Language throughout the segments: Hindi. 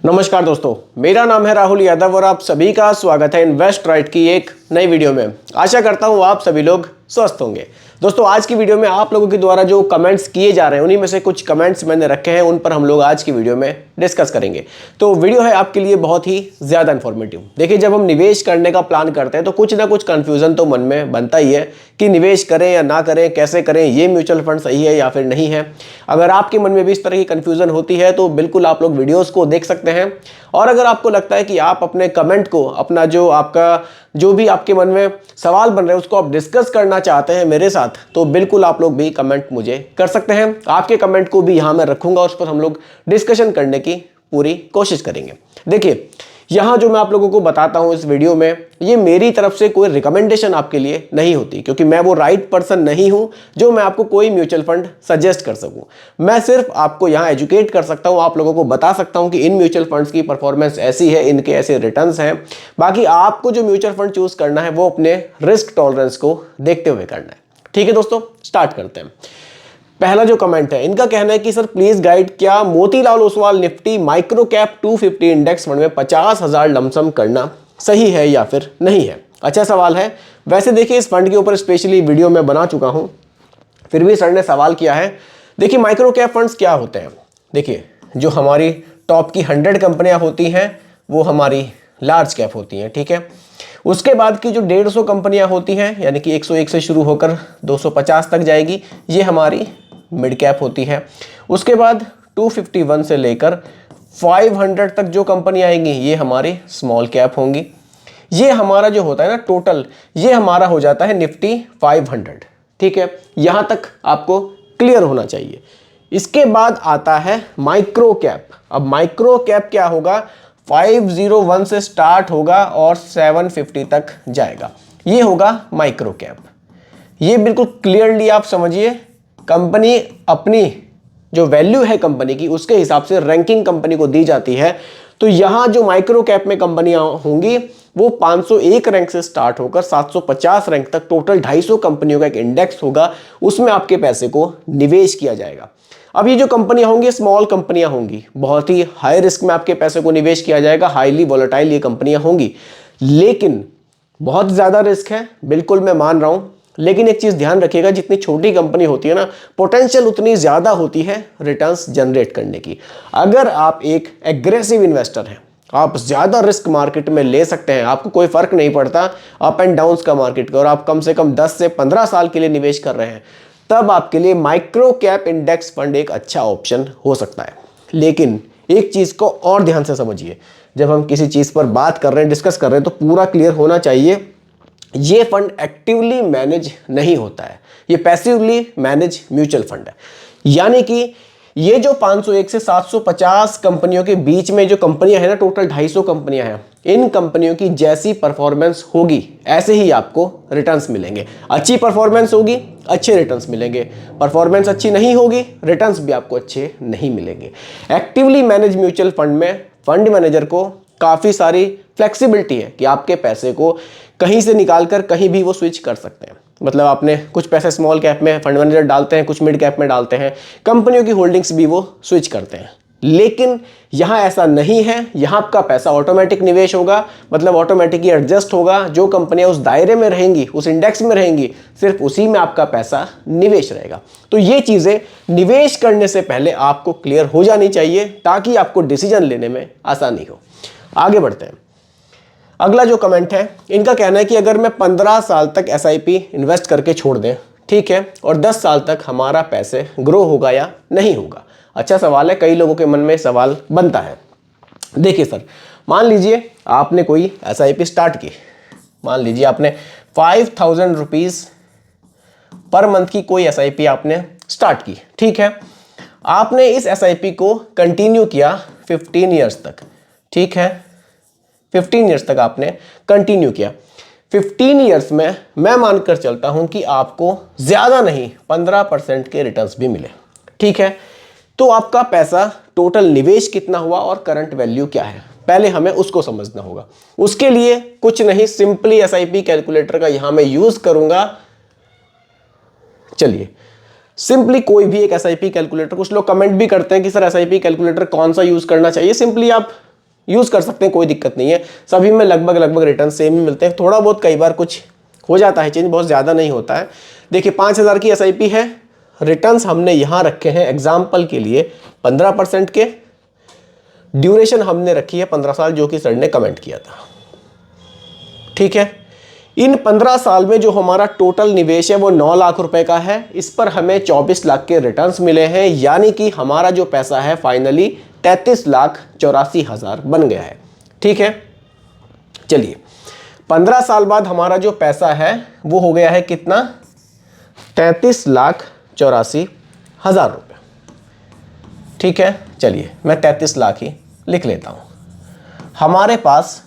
नमस्कार दोस्तों, मेरा नाम है राहुल यादव और आप सभी का स्वागत है इन्वेस्ट राइट की एक नई वीडियो में। आशा करता हूं आप सभी लोग स्वस्थ होंगे। दोस्तों, आज की वीडियो में आप लोगों के द्वारा जो कमेंट्स किए जा रहे हैं उन्हीं में से कुछ कमेंट्स मैंने रखे हैं, उन पर हम लोग आज की वीडियो में डिस्कस करेंगे। तो वीडियो है आपके लिए बहुत ही ज़्यादा इन्फॉर्मेटिव। देखिए, जब हम निवेश करने का प्लान करते हैं तो कुछ ना कुछ कन्फ्यूज़न तो मन में बनता ही है कि निवेश करें या ना करें, कैसे करें, ये म्यूचुअल फंड सही है या फिर नहीं है। अगर आपके मन में भी इस तरह की कन्फ्यूज़न होती है तो बिल्कुल आप लोग वीडियोज़ को देख सकते हैं। और अगर आपको लगता है कि आप अपने कमेंट को, अपना जो भी आपके मन में सवाल बन रहे हैं उसको आप डिस्कस करना चाहते हैं मेरे साथ, तो बिल्कुल आप लोग भी कमेंट मुझे कर सकते हैं। आपके कमेंट को भी यहाँ मैं रखूंगा, उस पर हम लोग डिस्कशन करने की पूरी कोशिश करेंगे। देखिए, यहाँ जो मैं आप लोगों को बताता हूँ इस वीडियो में, ये मेरी तरफ से कोई रिकमेंडेशन आपके लिए नहीं होती, क्योंकि मैं वो राइट पर्सन नहीं हूँ जो मैं आपको कोई म्यूचुअल फंड सजेस्ट कर सकूँ। मैं सिर्फ आपको यहाँ एजुकेट कर सकता हूँ, आप लोगों को बता सकता हूँ कि इन म्यूचुअल फंड्स की परफॉर्मेंस ऐसी है, इनके ऐसे रिटर्न्स हैं। बाकी आपको जो म्यूचुअल फंड चूज करना है वो अपने रिस्क टॉलरेंस को देखते हुए करना है। ठीक है दोस्तों, स्टार्ट करते हैं। पहला जो कमेंट है, इनका कहना है कि सर प्लीज गाइड, क्या Motilal Oswal Nifty micro cap 250 index fund में 50,000 लमसम करना सही है या फिर नहीं है। अच्छा सवाल है। वैसे देखिए, इस फंड के ऊपर स्पेशली वीडियो मैं बना चुका हूं, फिर भी सर ने सवाल किया है। देखिए, माइक्रो कैप फंड्स क्या होते हैं। देखिए, जो हमारी टॉप की 100 कंपनियां होती हैं वो हमारी लार्ज कैप होती हैं, ठीक है। उसके बाद की जो 150 कंपनियां होती हैं, यानी कि 101 से शुरू होकर 250 तक जाएगी, ये हमारी मिड कैप होती है। उसके बाद 251 से लेकर 500 तक जो कंपनी आएंगी ये हमारी स्मॉल कैप होंगी। ये हमारा जो होता है ना टोटल, ये हमारा हो जाता है निफ्टी 500। ठीक है, यहां तक आपको क्लियर होना चाहिए। इसके बाद आता है माइक्रो कैप। अब माइक्रो कैप क्या होगा, 501 से स्टार्ट होगा और 750 तक जाएगा, ये होगा माइक्रो कैप। ये बिल्कुल क्लियरली आप समझिए, कंपनी अपनी जो वैल्यू है कंपनी की उसके हिसाब से रैंकिंग कंपनी को दी जाती है। तो यहां जो माइक्रो कैप में कंपनियां होंगी वो 501 रैंक से स्टार्ट होकर 750 रैंक तक टोटल 250 कंपनियों का एक इंडेक्स होगा, उसमें आपके पैसे को निवेश किया जाएगा। अब ये जो कंपनियां होंगी स्मॉल कंपनियां होंगी, बहुत ही हाई रिस्क में आपके पैसे को निवेश किया जाएगा, हाईली वोलेटाइल ये कंपनियां होंगी। लेकिन बहुत ज्यादा रिस्क है, बिल्कुल मैं मान रहा हूं। लेकिन एक चीज ध्यान रखिएगा, जितनी छोटी कंपनी होती है ना, पोटेंशियल उतनी ज्यादा होती है रिटर्न्स जनरेट करने की। अगर आप एक एग्रेसिव इन्वेस्टर हैं, आप ज्यादा रिस्क मार्केट में ले सकते हैं, आपको कोई फर्क नहीं पड़ता अप एंड डाउन्स का मार्केट का, और आप कम से कम 10 से 15 साल के लिए निवेश कर रहे हैं, तब आपके लिए माइक्रो कैप इंडेक्स फंड एक अच्छा ऑप्शन हो सकता है। लेकिन एक चीज को और ध्यान से समझिए, जब हम किसी चीज पर बात कर रहे हैं, डिस्कस कर रहे हैं, तो पूरा क्लियर होना चाहिए। ये फंड एक्टिवली मैनेज नहीं होता है, ये पैसिवली मैनेज म्यूचुअल फंड है। यानी कि ये जो 501 से 750 कंपनियों के बीच में जो कंपनियां हैं ना, टोटल 250 कंपनियां हैं, इन कंपनियों की जैसी परफॉर्मेंस होगी ऐसे ही आपको रिटर्न्स मिलेंगे। अच्छी परफॉर्मेंस होगी, अच्छे रिटर्न्स मिलेंगे। परफॉर्मेंस अच्छी नहीं होगी, रिटर्न्स भी आपको अच्छे नहीं मिलेंगे। एक्टिवली मैनेज म्यूचुअल फंड में फंड मैनेजर को काफी सारी फ्लेक्सिबिलिटी है कि आपके पैसे को कहीं से निकालकर कहीं भी वो स्विच कर सकते हैं। मतलब आपने कुछ पैसे स्मॉल कैप में फंड मैनेजर डालते हैं, कुछ मिड कैप में डालते हैं, कंपनियों की होल्डिंग्स भी वो स्विच करते हैं। लेकिन यहां ऐसा नहीं है, यहां आपका पैसा ऑटोमेटिक निवेश होगा, मतलब ऑटोमेटिकली एडजस्ट होगा। जो कंपनियां उस दायरे में रहेंगी, उस इंडेक्स में रहेंगी, सिर्फ उसी में आपका पैसा निवेश रहेगा। तो ये चीजें निवेश करने से पहले आपको क्लियर हो जानी चाहिए, ताकि आपको डिसीजन लेने में आसानी हो। आगे बढ़ते हैं। अगला जो कमेंट है, इनका कहना है कि अगर मैं 15 साल तक SIP इन्वेस्ट करके छोड़ दें, ठीक है, और 10 साल तक हमारा पैसे ग्रो होगा या नहीं होगा। अच्छा सवाल है, कई लोगों के मन में सवाल बनता है। देखिए सर, मान लीजिए आपने कोई SIP स्टार्ट की, मान लीजिए आपने 5000 रुपीज पर मंथ की कोई SIP आपने स्टार्ट की, ठीक है। आपने इस SIP को कंटिन्यू किया 15 ईयर्स तक, ठीक है, 15 ईयर्स तक आपने कंटिन्यू किया। 15 ईयर्स में मैं मानकर चलता हूं कि आपको ज्यादा नहीं 15% के रिटर्न्स भी मिले, ठीक है। तो आपका पैसा टोटल निवेश कितना हुआ और करंट वैल्यू क्या है, पहले हमें उसको समझना होगा। उसके लिए कुछ नहीं, सिंपली SIP कैलकुलेटर का यहां मैं यूज करूंगा। चलिए, सिंपली कोई भी एक SIP कैलकुलेटर, कुछ लोग कमेंट भी करते हैं कि सर SIP कैलकुलेटर कौन सा यूज करना चाहिए। सिंपली आप यूज़ कर सकते हैं, कोई दिक्कत नहीं है। सभी में लगभग रिटर्न सेम ही मिलते हैं, थोड़ा बहुत कई बार कुछ हो जाता है चेंज, बहुत ज़्यादा नहीं होता है। देखिए 5000 की SIP है, रिटर्न्स हमने यहाँ रखे हैं एग्जाम्पल के लिए 15% के, ड्यूरेशन हमने रखी है 15 साल जो कि सर ने कमेंट किया था। ठीक है, इन 15 साल में जो हमारा टोटल निवेश है वो 9 लाख रुपए का है। इस पर हमें 24 लाख के रिटर्न्स मिले हैं, यानी कि हमारा जो पैसा है फाइनली 33,84,000 बन गया है। ठीक है, चलिए 15 साल बाद हमारा जो पैसा है वो हो गया है कितना, 33,84,000 रुपये। ठीक है, चलिए मैं 33 लाख ही लिख लेता हूं। हमारे पास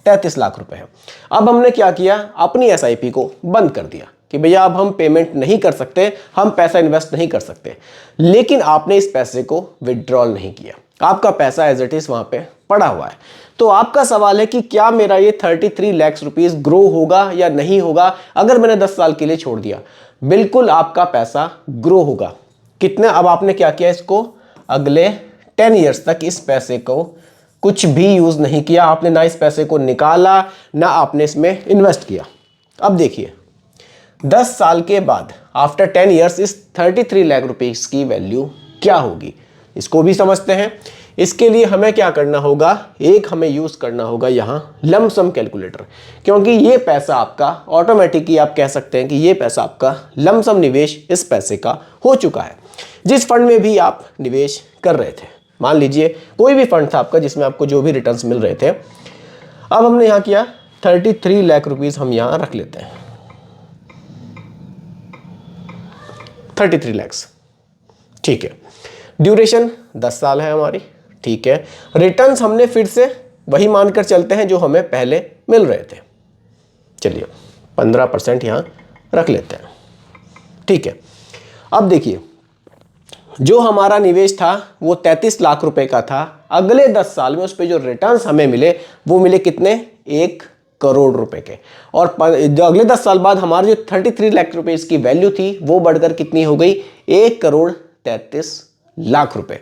33 लाख रुपए है। अब हमने क्या किया, अपनी SIP को बंद कर दिया कि भैया अब हम पेमेंट नहीं कर सकते, हम पैसा इन्वेस्ट नहीं कर सकते। लेकिन आपने इस पैसे को विड्रॉल नहीं किया, आपका पैसा एज इट इज वहां पे पड़ा हुआ है। तो आपका सवाल है कि क्या मेरा ये 33 लाख रुपीस ग्रो होगा या नहीं होगा अगर मैंने 10 साल के लिए छोड़ दिया। बिल्कुल आपका पैसा ग्रो होगा। कितने, अब आपने क्या किया, इसको अगले 10 ईयर्स तक इस पैसे को कुछ भी यूज नहीं किया, आपने ना इस पैसे को निकाला ना आपने इसमें इन्वेस्ट किया। अब देखिए 10 साल के बाद आफ्टर 10 ईयर्स इस 33 लाख रुपीस की वैल्यू क्या होगी, इसको भी समझते हैं। इसके लिए हमें क्या करना होगा, एक हमें यूज करना होगा यहां लमसम कैलकुलेटर, क्योंकि ये पैसा आपका ऑटोमेटिकली, आप कह सकते हैं कि ये पैसा आपका लमसम निवेश इस पैसे का हो चुका है जिस फंड में भी आप निवेश कर रहे थे। मान लीजिए कोई भी फंड था आपका जिसमें आपको जो भी रिटर्न्स मिल रहे थे। अब हमने यहां किया 33 लाख रुपीस हम यहां रख लेते हैं, 33 लाख। ठीक है, ड्यूरेशन 10 साल है हमारी। ठीक है, रिटर्न्स हमने फिर से वही मानकर चलते हैं जो हमें पहले मिल रहे थे। चलिए 15% यहां रख लेते हैं। ठीक है, अब देखिए जो हमारा निवेश था वो 33 लाख रुपए का था। अगले 10 साल में उस पे जो रिटर्न्स हमें मिले वो मिले कितने, 1 करोड़ रुपए के। और जो अगले 10 साल बाद हमारी जो 33 लाख रुपए इसकी वैल्यू थी वो बढ़कर कितनी हो गई, 1 करोड़ 33 लाख रुपए।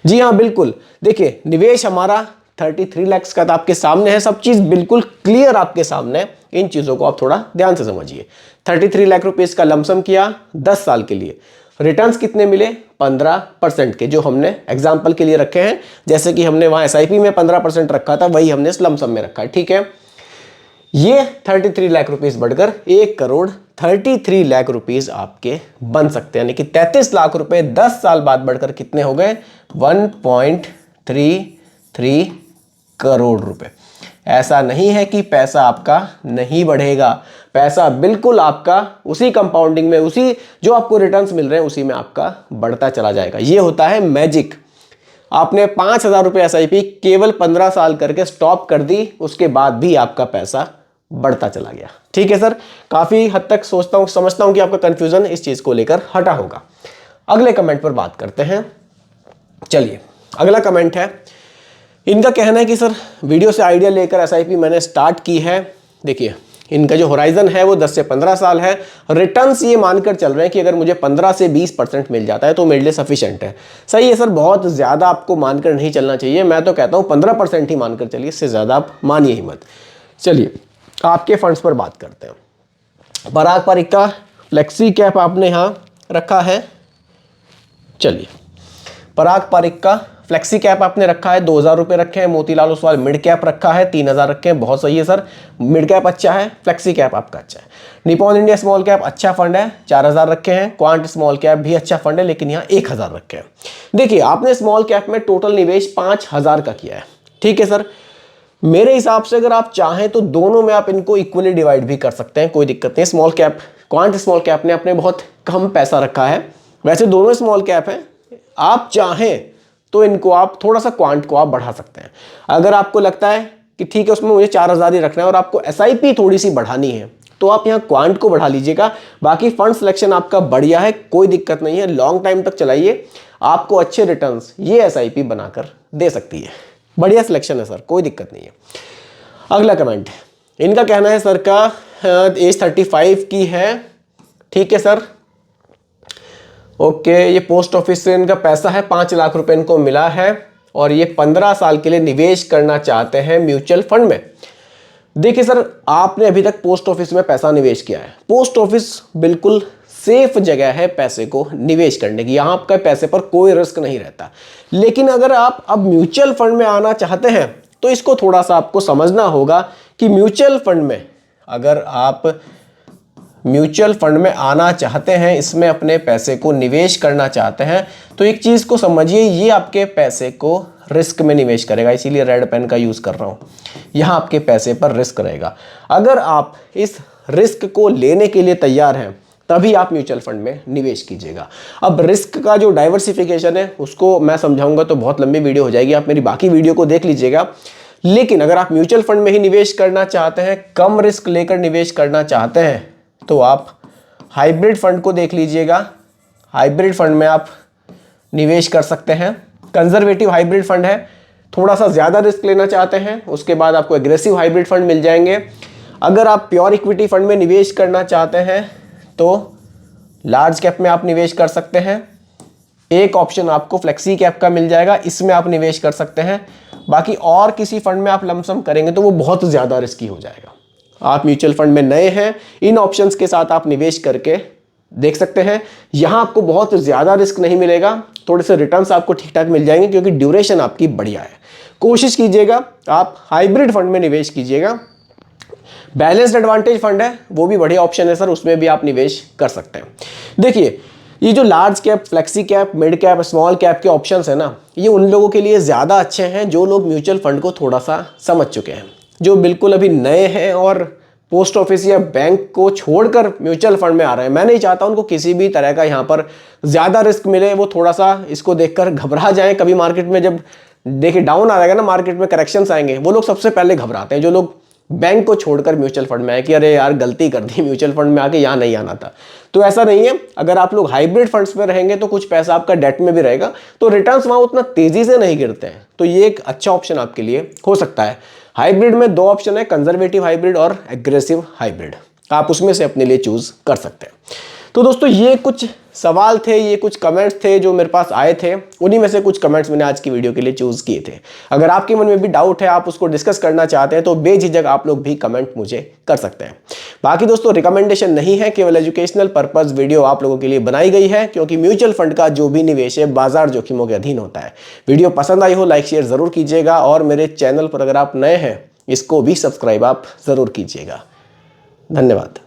जी हाँ बिल्कुल, देखिए निवेश हमारा 33 लाख का था, आपके सामने है, सब चीज बिल्कुल क्लियर आपके सामने है। इन चीजों को आप थोड़ा ध्यान से समझिए। 33 लाख रुपए इसका लमसम किया 10 साल के लिए, रिटर्न्स कितने मिले, 15% के, जो हमने एग्जाम्पल के लिए रखे हैं। जैसे कि हमने वहां SIP में 15% रखा था, वही हमने इस लमसम में रखा है। ठीक है, ये 33 लाख रुपीस बढ़कर 1 करोड़ 33 लाख रुपीस आपके बन सकते हैं, यानी कि 33 लाख रुपए 10 साल बाद बढ़कर कितने हो गए, 1.33 करोड़ रुपए। ऐसा नहीं है कि पैसा आपका नहीं बढ़ेगा, पैसा बिल्कुल आपका उसी कंपाउंडिंग में, उसी जो आपको रिटर्न्स मिल रहे हैं उसी में आपका बढ़ता चला जाएगा। ये होता है मैजिक। आपने 5,000 रुपये SIP केवल 15 साल करके स्टॉप कर दी, उसके बाद भी आपका पैसा बढ़ता चला गया। ठीक है सर, काफी हद तक समझता हूं कि आपका कंफ्यूजन इस चीज को लेकर हटा होगा। अगले कमेंट पर बात करते हैं। चलिए अगला कमेंट है, इनका कहना है कि सर वीडियो से आइडिया लेकर SIP मैंने स्टार्ट की है। देखिए इनका जो होराइजन है वो 10 से 15 साल है। रिटर्न्स ये मानकर चल रहे हैं कि अगर मुझे 15 से 20% मिल जाता है तो मेरे लिए सफिशिएंट है। सही है सर, बहुत ज़्यादा आपको मानकर नहीं चलना चाहिए। मैं तो कहता हूँ 15% ही मानकर चलिए, इससे ज़्यादा आप मानिए ही मत। चलिए आपके फंड्स पर बात करते हैं। पराग पारिक का फ्लेक्सी कैप आपने यहाँ रखा है। चलिए पराग पारिक का फ्लेक्सी कैप आपने रखा है, 2,000 रुपये रखे हैं। मोतीलाल ओसवाल मिड कैप रखा है, 3,000 रखे हैं। बहुत सही है सर, मिड कैप अच्छा है, फ्लेक्सी कैप आपका अच्छा है। निपॉन इंडिया स्मॉल कैप अच्छा फंड है, 4,000 रखे हैं। क्वांट स्मॉल कैप भी अच्छा फंड है, लेकिन यहाँ 1,000 रखे हैं। देखिए आपने स्मॉल कैप में टोटल निवेश 5,000 का किया है। ठीक है सर, मेरे हिसाब से अगर आप चाहें तो दोनों में आप इनको इक्वली डिवाइड भी कर सकते हैं, कोई दिक्कत नहीं। Small cap, quant small cap ने अपने बहुत कम पैसा रखा है, वैसे दोनों स्मॉल कैप है। आप चाहें तो इनको आप थोड़ा सा क्वांट को आप बढ़ा सकते हैं। अगर आपको लगता है कि ठीक है उसमें मुझे 4,000 ही रखना है और आपको SIP थोड़ी सी बढ़ानी है तो आप यहाँ क्वांट को बढ़ा लीजिएगा। बाकी फंड सिलेक्शन आपका बढ़िया है, कोई दिक्कत नहीं है, लॉन्ग टाइम तक चलाइए, आपको अच्छे रिटर्न्स ये SIP बनाकर दे सकती है। बढ़िया सिलेक्शन है सर, कोई दिक्कत नहीं है। अगला कमेंट, इनका कहना है सर का एज 35 की है। ठीक है सर, ओके, ये पोस्ट ऑफिस से इनका पैसा है, 5 लाख रुपए इनको मिला है और ये 15 साल के लिए निवेश करना चाहते हैं म्यूचुअल फंड में। देखिए सर, आपने अभी तक पोस्ट ऑफिस में पैसा निवेश किया है। पोस्ट ऑफिस बिल्कुल सेफ जगह है पैसे को निवेश करने की, यहाँ आपका पैसे पर कोई रिस्क नहीं रहता। लेकिन अगर आप अब म्यूचुअल फंड में आना चाहते हैं तो इसको थोड़ा सा आपको समझना होगा कि म्यूचुअल फंड में अगर आप म्यूचुअल फंड में आना चाहते हैं, इसमें अपने पैसे को निवेश करना चाहते हैं, तो एक चीज़ को समझिए, ये आपके पैसे को रिस्क में निवेश करेगा। इसीलिए रेड पेन का यूज़ कर रहा हूँ। यहाँ आपके पैसे पर रिस्क रहेगा। अगर आप इस रिस्क को लेने के लिए तैयार हैं तभी आप म्यूचुअल फंड में निवेश कीजिएगा। अब रिस्क का जो डाइवर्सिफिकेशन है उसको मैं समझाऊंगा तो बहुत लंबी वीडियो हो जाएगी, आप मेरी बाकी वीडियो को देख लीजिएगा। लेकिन अगर आप म्यूचुअल फंड में ही निवेश करना चाहते हैं, कम रिस्क लेकर निवेश करना चाहते हैं, तो आप हाइब्रिड फंड को देख लीजिएगा। हाइब्रिड फंड में आप निवेश कर सकते हैं। कंजर्वेटिव हाइब्रिड फंड है, थोड़ा सा ज़्यादा रिस्क लेना चाहते हैं उसके बाद आपको एग्रेसिव हाइब्रिड फंड मिल जाएंगे। अगर आप प्योर इक्विटी फंड में निवेश करना चाहते हैं तो लार्ज कैप में आप निवेश कर सकते हैं। एक ऑप्शन आपको फ्लेक्सी कैप का मिल जाएगा, इसमें आप निवेश कर सकते हैं। बाकी और किसी फंड में आप लमसम करेंगे तो वो बहुत ज़्यादा रिस्की हो जाएगा। आप म्यूचुअल फंड में नए हैं, इन ऑप्शंस के साथ आप निवेश करके देख सकते हैं। यहाँ आपको बहुत ज़्यादा रिस्क नहीं मिलेगा, थोड़े से रिटर्न्स आपको ठीक ठाक मिल जाएंगे क्योंकि ड्यूरेशन आपकी बढ़िया है। कोशिश कीजिएगा आप हाइब्रिड फंड में निवेश कीजिएगा। बैलेंस्ड एडवांटेज फंड है, वो भी बढ़िया ऑप्शन है सर, उसमें भी आप निवेश कर सकते हैं। देखिए, ये जो large cap, flexi cap, mid cap, small cap के ऑप्शंस है ना, ये उन लोगों के लिए ज़्यादा अच्छे हैं जो लोग म्यूचुअल फंड को थोड़ा सा समझ चुके हैं। जो बिल्कुल अभी नए हैं और पोस्ट ऑफिस या बैंक को छोड़कर म्यूचुअल फंड में आ रहे हैं, मैं नहीं चाहता उनको किसी भी तरह का यहाँ पर ज़्यादा रिस्क मिले। वो थोड़ा सा इसको देखकर घबरा जाएं। कभी मार्केट में जब देखिए डाउन आ जाएगा ना, मार्केट में करेक्शंस आएंगे, वो लोग सबसे पहले घबराते हैं जो लोग बैंक को छोड़कर म्यूचुअल फंड में आए कि अरे यार गलती कर दी, म्यूचुअल फंड में आके यहाँ नहीं आना था। तो ऐसा नहीं है। अगर आप लोग हाइब्रिड फंड्स में रहेंगे तो कुछ पैसा आपका डेट में भी रहेगा, तो रिटर्न्स वहाँ उतना तेजी से नहीं गिरते हैं। तो ये एक अच्छा ऑप्शन आपके लिए हो सकता है। हाइब्रिड में दो ऑप्शन है, कंजर्वेटिव हाइब्रिड और एग्रेसिव हाइब्रिड। आप उसमें से अपने लिए चूज कर सकते हैं। तो दोस्तों, ये कुछ सवाल थे, ये कुछ कमेंट्स थे जो मेरे पास आए थे, उन्हीं में से कुछ कमेंट्स मैंने आज की वीडियो के लिए चूज किए थे। अगर आपके मन में भी डाउट है, आप उसको डिस्कस करना चाहते हैं, तो बेझिझक आप लोग भी कमेंट मुझे कर सकते हैं। बाकी दोस्तों, रिकमेंडेशन नहीं है, केवल एजुकेशनल पर्पस वीडियो आप लोगों के लिए बनाई गई है, क्योंकि म्यूचुअल फंड का जो भी निवेश है बाजार जोखिमों के अधीन होता है। वीडियो पसंद आई हो लाइक शेयर जरूर कीजिएगा, और मेरे चैनल पर अगर आप नए हैं इसको भी सब्सक्राइब आप जरूर कीजिएगा। धन्यवाद।